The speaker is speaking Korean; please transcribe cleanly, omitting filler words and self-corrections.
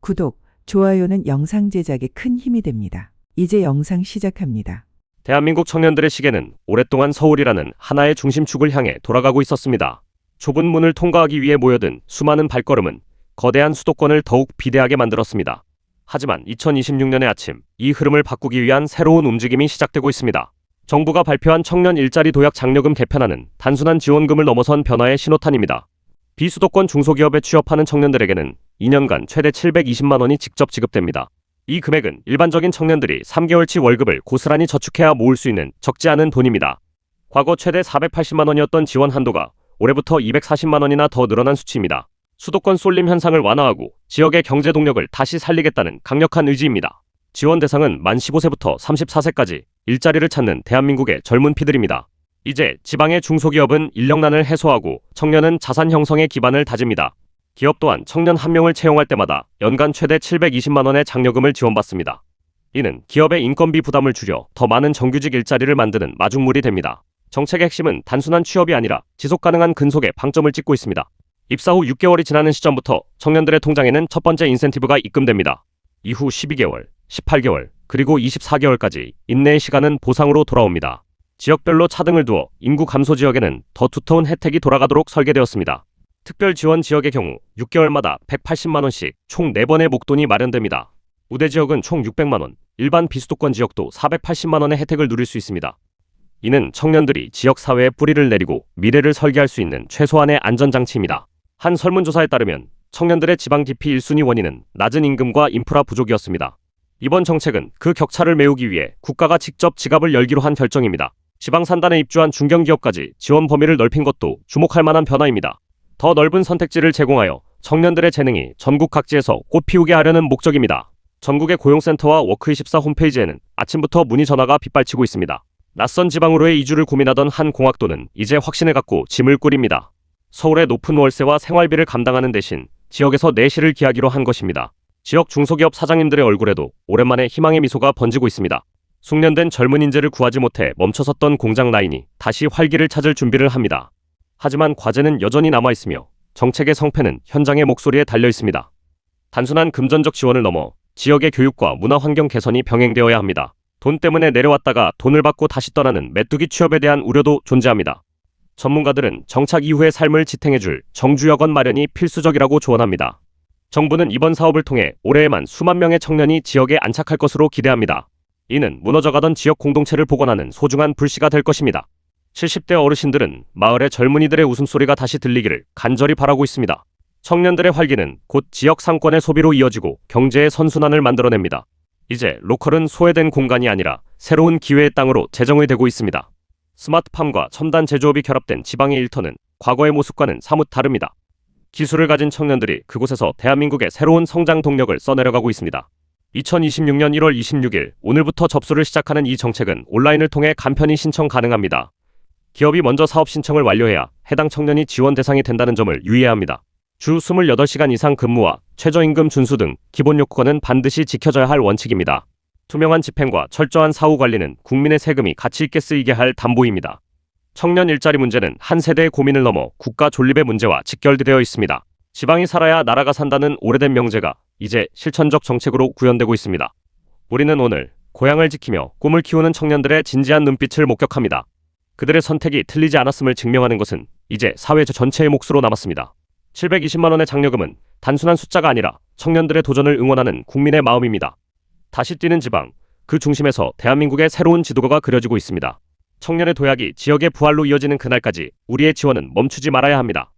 구독, 좋아요는 영상 제작에 큰 힘이 됩니다. 이제 영상 시작합니다. 대한민국 청년들의 시계는 오랫동안 서울이라는 하나의 중심축을 향해 돌아가고 있었습니다. 좁은 문을 통과하기 위해 모여든 수많은 발걸음은 거대한 수도권을 더욱 비대하게 만들었습니다. 하지만 2026년의 아침, 이 흐름을 바꾸기 위한 새로운 움직임이 시작되고 있습니다. 정부가 발표한 청년 일자리 도약 장려금 개편안은 단순한 지원금을 넘어선 변화의 신호탄입니다. 비수도권 중소기업에 취업하는 청년들에게는 2년간 최대 720만 원이 직접 지급됩니다. 이 금액은 일반적인 청년들이 3개월치 월급을 고스란히 저축해야 모을 수 있는 적지 않은 돈입니다. 과거 최대 480만 원이었던 지원 한도가 올해부터 240만 원이나 더 늘어난 수치입니다. 수도권 쏠림 현상을 완화하고 지역의 경제 동력을 다시 살리겠다는 강력한 의지입니다. 지원 대상은 만 15세부터 34세까지 일자리를 찾는 대한민국의 젊은 피들입니다. 이제 지방의 중소기업은 인력난을 해소하고 청년은 자산 형성의 기반을 다집니다. 기업 또한 청년 한 명을 채용할 때마다 연간 최대 720만 원의 장려금을 지원받습니다. 이는 기업의 인건비 부담을 줄여 더 많은 정규직 일자리를 만드는 마중물이 됩니다. 정책의 핵심은 단순한 취업이 아니라 지속가능한 근속에 방점을 찍고 있습니다. 입사 후 6개월이 지나는 시점부터 청년들의 통장에는 첫 번째 인센티브가 입금됩니다. 이후 12개월, 18개월, 그리고 24개월까지 인내의 시간은 보상으로 돌아옵니다. 지역별로 차등을 두어 인구 감소 지역에는 더 두터운 혜택이 돌아가도록 설계되었습니다. 특별 지원 지역의 경우 6개월마다 180만 원씩 총 4번의 목돈이 마련됩니다. 우대 지역은 총 600만 원, 일반 비수도권 지역도 480만 원의 혜택을 누릴 수 있습니다. 이는 청년들이 지역 사회에 뿌리를 내리고 미래를 설계할 수 있는 최소한의 안전장치입니다. 한 설문조사에 따르면 청년들의 지방 기피 1순위 원인은 낮은 임금과 인프라 부족이었습니다. 이번 정책은 그 격차를 메우기 위해 국가가 직접 지갑을 열기로 한 결정입니다. 지방 산단에 입주한 중견기업까지 지원 범위를 넓힌 것도 주목할 만한 변화입니다. 더 넓은 선택지를 제공하여 청년들의 재능이 전국 각지에서 꽃피우게 하려는 목적입니다. 전국의 고용센터와 워크24 홈페이지에는 아침부터 문의 전화가 빗발치고 있습니다. 낯선 지방으로의 이주를 고민하던 한 공학도는 이제 확신을 갖고 짐을 꾸립니다. 서울의 높은 월세와 생활비를 감당하는 대신 지역에서 내실을 기하기로 한 것입니다. 지역 중소기업 사장님들의 얼굴에도 오랜만에 희망의 미소가 번지고 있습니다. 숙련된 젊은 인재를 구하지 못해 멈춰섰던 공장 라인이 다시 활기를 찾을 준비를 합니다. 하지만 과제는 여전히 남아있으며 정책의 성패는 현장의 목소리에 달려 있습니다. 단순한 금전적 지원을 넘어 지역의 교육과 문화 환경 개선이 병행되어야 합니다. 돈 때문에 내려왔다가 돈을 받고 다시 떠나는 메뚜기 취업에 대한 우려도 존재합니다. 전문가들은 정착 이후의 삶을 지탱해줄 정주여건 마련이 필수적이라고 조언합니다. 정부는 이번 사업을 통해 올해에만 수만 명의 청년이 지역에 안착할 것으로 기대합니다. 이는 무너져가던 지역 공동체를 복원하는 소중한 불씨가 될 것입니다. 70대 어르신들은 마을의 젊은이들의 웃음소리가 다시 들리기를 간절히 바라고 있습니다. 청년들의 활기는 곧 지역 상권의 소비로 이어지고 경제의 선순환을 만들어냅니다. 이제 로컬은 소외된 공간이 아니라 새로운 기회의 땅으로 재정이 되고 있습니다. 스마트팜과 첨단 제조업이 결합된 지방의 일터는 과거의 모습과는 사뭇 다릅니다. 기술을 가진 청년들이 그곳에서 대한민국의 새로운 성장 동력을 써내려가고 있습니다. 2026년 1월 26일 오늘부터 접수를 시작하는 이 정책은 온라인을 통해 간편히 신청 가능합니다. 기업이 먼저 사업 신청을 완료해야 해당 청년이 지원 대상이 된다는 점을 유의해야 합니다. 주 28시간 이상 근무와 최저임금 준수 등 기본 요건은 반드시 지켜져야 할 원칙입니다. 투명한 집행과 철저한 사후 관리는 국민의 세금이 가치 있게 쓰이게 할 담보입니다. 청년 일자리 문제는 한 세대의 고민을 넘어 국가 존립의 문제와 직결되어 있습니다. 지방이 살아야 나라가 산다는 오래된 명제가 이제 실천적 정책으로 구현되고 있습니다. 우리는 오늘 고향을 지키며 꿈을 키우는 청년들의 진지한 눈빛을 목격합니다. 그들의 선택이 틀리지 않았음을 증명하는 것은 이제 사회 전체의 몫으로 남았습니다. 720만 원의 장려금은 단순한 숫자가 아니라 청년들의 도전을 응원하는 국민의 마음입니다. 다시 뛰는 지방, 그 중심에서 대한민국의 새로운 지도가 그려지고 있습니다. 청년의 도약이 지역의 부활로 이어지는 그날까지 우리의 지원은 멈추지 말아야 합니다.